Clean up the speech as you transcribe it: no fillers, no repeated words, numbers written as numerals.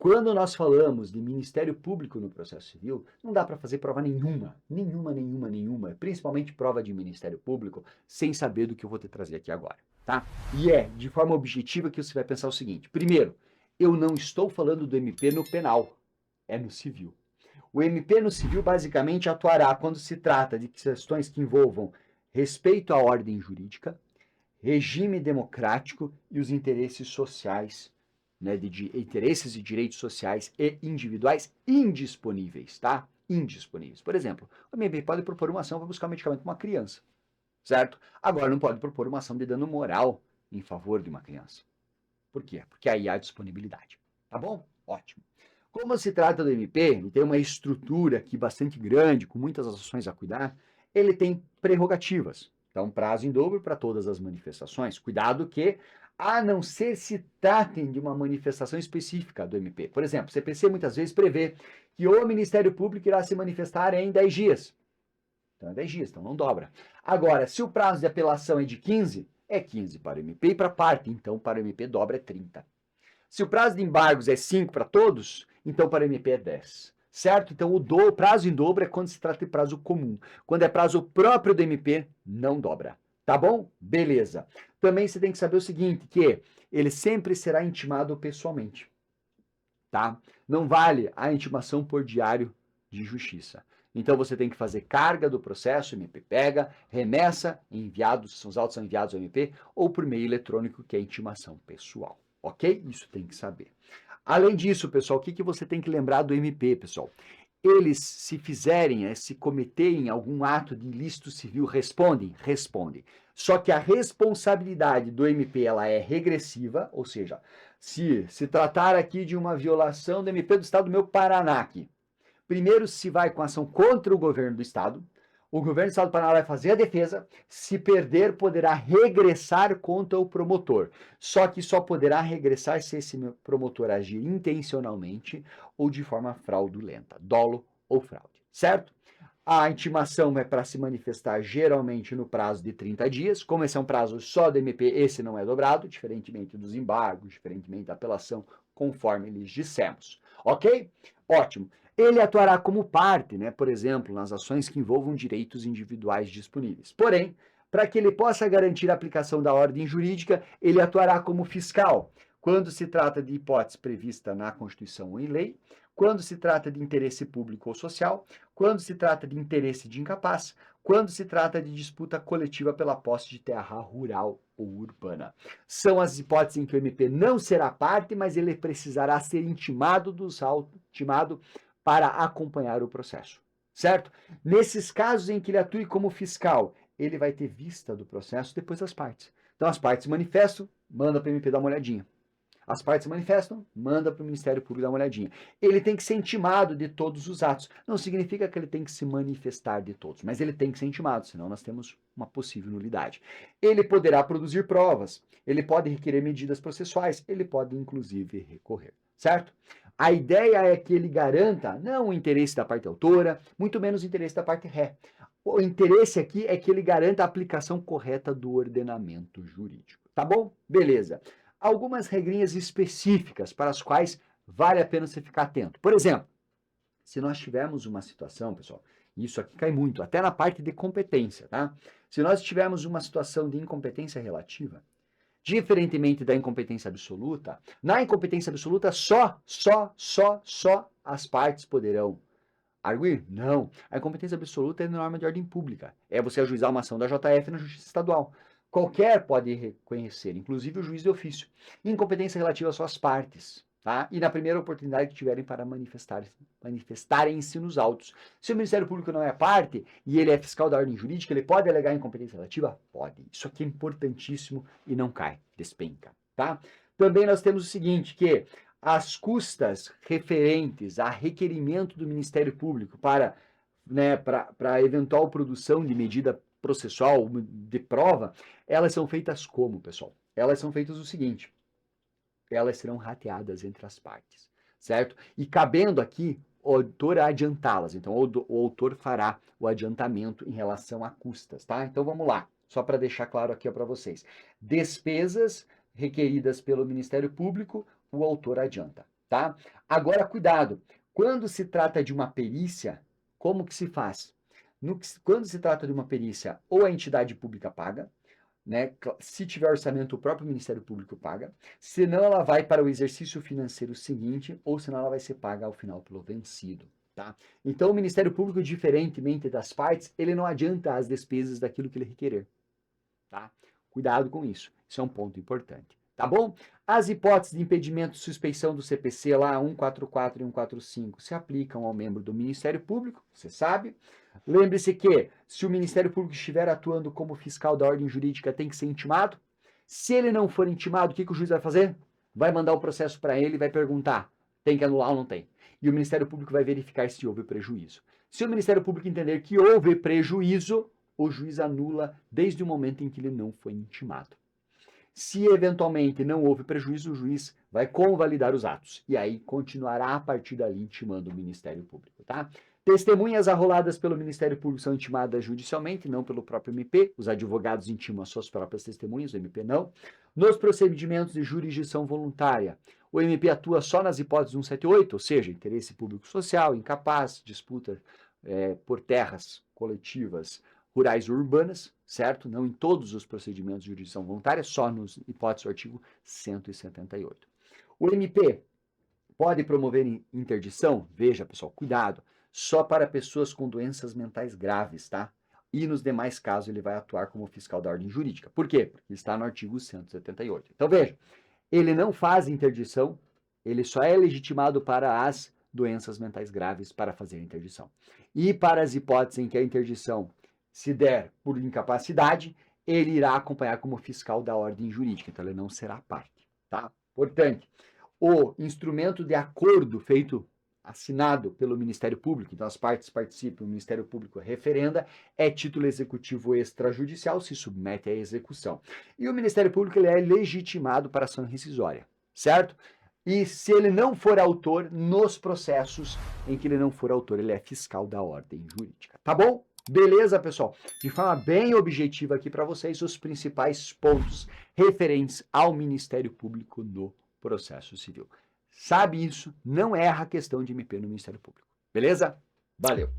Quando nós falamos de Ministério Público no processo civil, não dá para fazer prova nenhuma, principalmente prova de Ministério Público, sem saber do que eu vou te trazer aqui agora, tá? E é de forma objetiva que você vai pensar o seguinte: primeiro, eu não estou falando do MP no penal, é no civil. O MP no civil basicamente atuará quando se trata de questões que envolvam respeito à ordem jurídica, regime democrático e os interesses sociais, né, de interesses e direitos sociais e individuais indisponíveis, tá? Indisponíveis. Por exemplo, o MP pode propor uma ação para buscar um medicamento para uma criança, certo? Agora não pode propor uma ação de dano moral em favor de uma criança. Por quê? Porque aí há disponibilidade. Tá bom? Ótimo. Como se trata do MP, ele tem uma estrutura aqui bastante grande, com muitas ações a cuidar, ele tem prerrogativas. Então, prazo em dobro para todas as manifestações. Cuidado que, a não ser se tratem de uma manifestação específica do MP. Por exemplo, o CPC muitas vezes prevê que o Ministério Público irá se manifestar em 10 dias. Então, é 10 dias, então não dobra. Agora, se o prazo de apelação é de 15, é 15 para o MP e para a parte. Então, para o MP dobra é 30. Se o prazo de embargos é 5 para todos, então para o MP é 10. Certo? Então o prazo em dobro é quando se trata de prazo comum. Quando é prazo próprio do MP, não dobra. Tá bom? Beleza. Também você tem que saber o seguinte, que ele sempre será intimado pessoalmente. Tá? Não vale a intimação por diário de justiça. Então você tem que fazer carga do processo, o MP pega, remessa, enviados, os autos são enviados ao MP, ou por meio eletrônico, que é intimação pessoal. Ok? Isso tem que saber. Além disso, pessoal, o que você tem que lembrar do MP, pessoal? Eles, se fizerem, se cometerem algum ato de ilícito civil, respondem? Respondem. Só que a responsabilidade do MP ela é regressiva, ou seja, se tratar aqui de uma violação do MP do Estado do meu Paraná aqui, primeiro se vai com ação contra o governo do Estado, o governo do Estado do Paraná vai fazer a defesa, se perder, poderá regressar contra o promotor. Só que só poderá regressar se esse promotor agir intencionalmente ou de forma fraudulenta, dolo ou fraude, certo? A intimação é para se manifestar geralmente no prazo de 30 dias. Como esse é um prazo só do MP, esse não é dobrado, diferentemente dos embargos, diferentemente da apelação, conforme lhes dissemos. Ok? Ótimo. Ele atuará como parte, né, por exemplo, nas ações que envolvam direitos individuais disponíveis. Porém, para que ele possa garantir a aplicação da ordem jurídica, ele atuará como fiscal, quando se trata de hipótese prevista na Constituição ou em lei, quando se trata de interesse público ou social, quando se trata de interesse de incapaz, quando se trata de disputa coletiva pela posse de terra rural ou urbana. São as hipóteses em que o MP não será parte, mas ele precisará ser intimado para acompanhar o processo, certo? Nesses casos em que ele atue como fiscal, ele vai ter vista do processo depois das partes. Então as partes manifestam, manda para o MP dar uma olhadinha. As partes manifestam, manda para o Ministério Público dar uma olhadinha. Ele tem que ser intimado de todos os atos. Não significa que ele tem que se manifestar de todos, mas ele tem que ser intimado, senão nós temos uma possível nulidade. Ele poderá produzir provas, ele pode requerer medidas processuais, ele pode inclusive recorrer, certo? A ideia é que ele garanta não o interesse da parte autora, muito menos o interesse da parte ré. O interesse aqui é que ele garanta a aplicação correta do ordenamento jurídico. Tá bom? Beleza. Algumas regrinhas específicas para as quais vale a pena você ficar atento. Por exemplo, se nós tivermos uma situação, pessoal, isso aqui cai muito, até na parte de competência, tá? Se nós tivermos uma situação de incompetência relativa, diferentemente da incompetência absoluta, na incompetência absoluta só as partes poderão arguir? Não. A incompetência absoluta é norma de ordem pública. É você ajuizar uma ação da JF na Justiça Estadual. Qualquer pode reconhecer, inclusive o juiz de ofício. Incompetência relativa só às partes. Tá? E na primeira oportunidade que tiverem para manifestarem-se nos autos. Se o Ministério Público não é parte e ele é fiscal da ordem jurídica, ele pode alegar incompetência relativa? Pode. Isso aqui é importantíssimo e não cai, despenca. Tá? Também nós temos o seguinte, que as custas referentes a requerimento do Ministério Público para, né, para eventual produção de medida processual, de prova, elas são feitas como, pessoal? Elas são feitas o seguinte, elas serão rateadas entre as partes, certo? E cabendo aqui, o autor adiantá-las. Então, o autor fará o adiantamento em relação a custas, tá? Então, vamos lá, só para deixar claro aqui para vocês. Despesas requeridas pelo Ministério Público, o autor adianta. tá? Agora, cuidado, quando se trata de uma perícia, como que se faz? Quando se trata de uma perícia, ou a entidade pública paga, né? Se tiver orçamento, o próprio Ministério Público paga, senão ela vai para o exercício financeiro seguinte, ou senão ela vai ser paga ao final pelo vencido. Tá? Então, o Ministério Público, diferentemente das partes, ele não adianta as despesas daquilo que ele requerer. Tá? Cuidado com isso. Isso é um ponto importante. Tá bom? As hipóteses de impedimento de suspeição do CPC lá, 144 e 145, se aplicam ao membro do Ministério Público, você sabe. Lembre-se que, se o Ministério Público estiver atuando como fiscal da ordem jurídica, tem que ser intimado. Se ele não for intimado, o que o juiz vai fazer? Vai mandar o processo para ele e vai perguntar, tem que anular ou não tem? E o Ministério Público vai verificar se houve prejuízo. Se o Ministério Público entender que houve prejuízo, o juiz anula desde o momento em que ele não foi intimado. Se eventualmente não houve prejuízo, o juiz vai convalidar os atos e aí continuará a partir dali intimando o Ministério Público, tá? Testemunhas arroladas pelo Ministério Público são intimadas judicialmente, não pelo próprio MP. Os advogados intimam as suas próprias testemunhas, o MP não. Nos procedimentos de jurisdição voluntária, o MP atua só nas hipóteses 178, ou seja, interesse público social, incapaz, disputa por terras coletivas rurais ou urbanas, certo? Não em todos os procedimentos de jurisdição voluntária, só nos hipóteses do artigo 178. O MP pode promover interdição? Veja, pessoal, cuidado, só para pessoas com doenças mentais graves, tá? E nos demais casos ele vai atuar como fiscal da ordem jurídica. Por quê? Porque está no artigo 178. Então veja, ele não faz interdição, ele só é legitimado para as doenças mentais graves para fazer interdição. E para as hipóteses em que a interdição se der por incapacidade, ele irá acompanhar como fiscal da ordem jurídica, então ele não será parte, tá? Portanto, o instrumento de acordo feito, assinado pelo Ministério Público, então as partes participam, o Ministério Público referenda, é título executivo extrajudicial, se submete à execução. E o Ministério Público ele é legitimado para ação rescisória, certo? E se ele não for autor, nos processos em que ele não for autor, ele é fiscal da ordem jurídica, tá bom? Beleza, pessoal? De forma bem objetiva aqui para vocês, os principais pontos referentes ao Ministério Público no processo civil. Sabe isso? Não erra a questão de MP no Ministério Público. Beleza? Valeu!